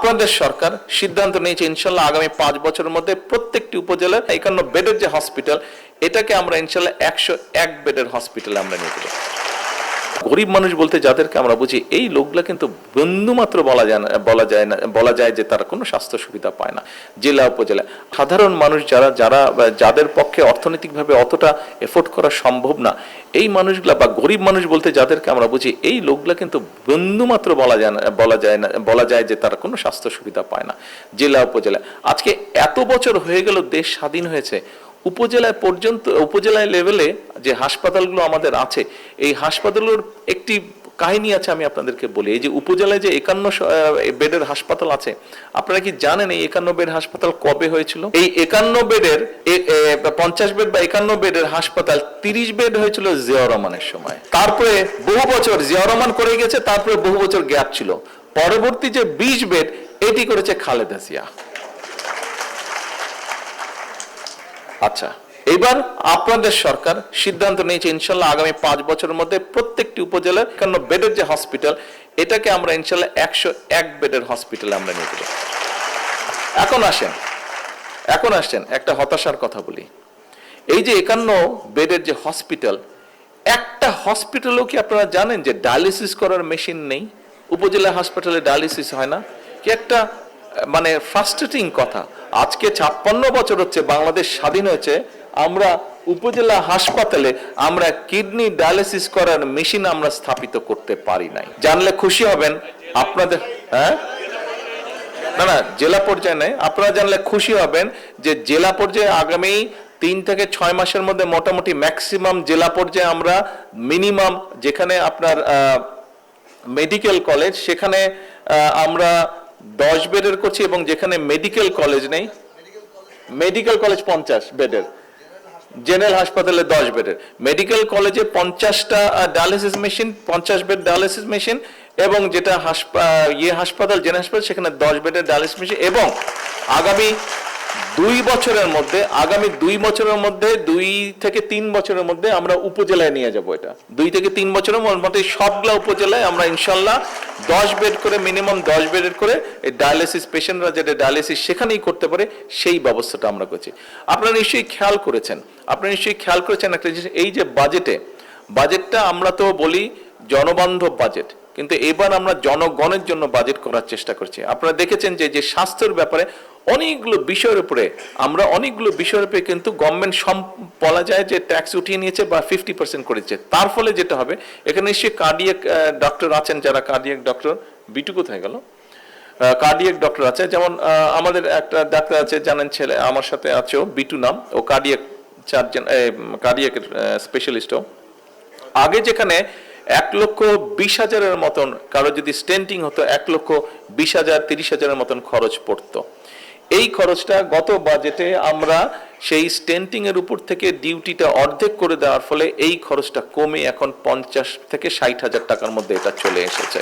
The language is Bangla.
আপনাদের সরকার সিদ্ধান্ত নিয়েছে ইনশাল্লাহ আগামী 5 বছরের মধ্যে প্রত্যেকটি উপজেলার 51 বেডের যে হসপিটাল এটাকে আমরা ইনশাল্লাহ 101 বেডের হসপিটালে আমরা নিয়ে যাব। গরিব মানুষ বলতে যাদেরকে আমরা বুঝি এই লোকগুলা কিন্তু বিন্দুমাত্র বলা যায় যে তারা কোনো স্বাস্থ্য সুবিধা পায় না। জেলা উপজেলা সাধারণ মানুষ যাদের পক্ষে অর্থনৈতিকভাবে অতটা এফোর্ড করা সম্ভব না, এই মানুষগুলা বা গরিব মানুষ বলতে যাদেরকে আমরা বুঝি এই লোকগুলা কিন্তু বিন্দুমাত্র বলা যায় যে তারা কোনো স্বাস্থ্য সুবিধা পায় না। জেলা উপজেলা আজকে এত বছর হয়ে গেল, দেশ স্বাধীন হয়েছে, উপজেলায় লেভেলে যে হাসপাতালগুলো আমাদের আছে, এই হাসপাতালগুলোর একটি কাহিনী আছে, আমি আপনাদেরকে বলি। এই যে উপজেলায় যে 51 বেডের হাসপাতাল আছে, আপনারা কি জানেন এই 51 বেড হাসপাতাল কবে হয়েছিল? এই 51 বেডের 50 বেড বা 51 বেডের হাসপাতাল 30 বেড হয়েছিল জিয়াউর রহমানের সময়। তারপরে বহু বছর জিয়াউর রহমান করে গেছে, তারপরে বহু বছর গ্যাপ ছিল। পরবর্তী যে 20 বেড এটি করেছে খালেদা জিয়া। আচ্ছা, এবার আপনাদের সরকার সিদ্ধান্ত নিয়েছে ইনশাল্লাহ আগামী 5 বছরের মধ্যে প্রত্যেকটি উপজেলার 51 বেডের যে হসপিটাল এটাকে আমরা ইনশাল্লাহ 101 বেডের হসপিটালে আমরা নিয়ে যাব। এখন আসেন একটা হতাশার কথা বলি। এই যে 51 বেডের যে হসপিটাল, একটা হসপিটালও কি আপনারা জানেন যে ডায়ালিসিস করার মেশিন নেই? উপজেলা হাসপাতালে ডায়ালিসিস হয় না কি? একটা মানে ফ্রাস্ট্রেটিং কথা। আজকে 56 বছর হচ্ছে বাংলাদেশ স্বাধীন হয়েছে, আমরা উপজেলা হাসপাতালে আমরা কিডনি ডায়ালিসিস করার মেশিন আমরা স্থাপিত করতে পারি নাই। জানলে খুশি হবেন আপনাদের, না জেলা পর্যায়ে নেই, আপনারা জানলে খুশি হবেন যে জেলা পর্যায়ে আগামী 3 থেকে 6 মাসের মধ্যে মোটামুটি ম্যাক্সিমাম জেলা পর্যায়ে আমরা মিনিমাম যেখানে আপনার মেডিকেল কলেজ সেখানে আমরা 10 বেডের করছি, এবং যেখানে মেডিকেল কলেজ নেই, মেডিকেল কলেজ 50 বেডের, জেনারেল হাসপাতালে 10 বেডের, মেডিকেল কলেজে 50টা dialysis machine, 50 bed dialysis machine, এবং যেটা হাসপাতাল জেনারেল হাসপাতাল সেখানে 10 বেডের ডায়ালিসিস মেশিন। এবং আগামী 2 বছরের মধ্যে 2 থেকে 3 বছরের মধ্যে আমরা উপজেলায় নিয়ে যাব। এটা 2 থেকে 3 বছরের মধ্যে সবগুলা উপজেলায় আমরা ইনশাল্লাহ 10 বেড করে, মিনিমাম 10 বেডের করে এই ডায়ালিসিস পেশেন্টরা যেটা ডায়ালিসিস সেখানেই করতে পারে সেই ব্যবস্থাটা আমরা করছি। আপনারা নিশ্চয়ই খেয়াল করেছেন একটা জিনিস, এই যে বাজেটটা আমরা তো বলি জনবান্ধব বাজেট, কিন্তু এবার আমরা জনগণের জন্য বাজেট করার চেষ্টা করছি। আপনারা দেখেছেন যে স্বাস্থ্যের ব্যাপারে অনেকগুলো বিষয়ের উপরে কিন্তু গভর্নমেন্ট বলা যায় যে ট্যাক্স উঠিয়ে নিয়েছে বা 50% করেছে। তার ফলে যেটা হবে, এখানে নিশ্চয়ই কার্ডিয়াক ডক্টর আছেন, যারা কার্ডিয়াক ডক্টর, বিটু কোথায় গেল? কার্ডিয়াক ডক্টর আছে, যেমন আমাদের একটা ডাক্তার আছে, জানেন, ছেলে আমার সাথে আছে, বিটু নাম, ও কার্ডিয়াক স্পেশালিস্টও। আগে যেখানে 1,20,000-এর মতন কারো যদি স্টেন্টিং হতো 1,20,000 30,000-এর মতন খরচ পড়তো। এই খরচটা গত বাজেটে আমরা সেই স্টেন্টিং এর উপর থেকে ডিউটিটা অর্ধেক করে দেওয়ার ফলে এই খরচটা কমে এখন 50 থেকে 60,000 টাকার মধ্যে এটা চলে এসেছে।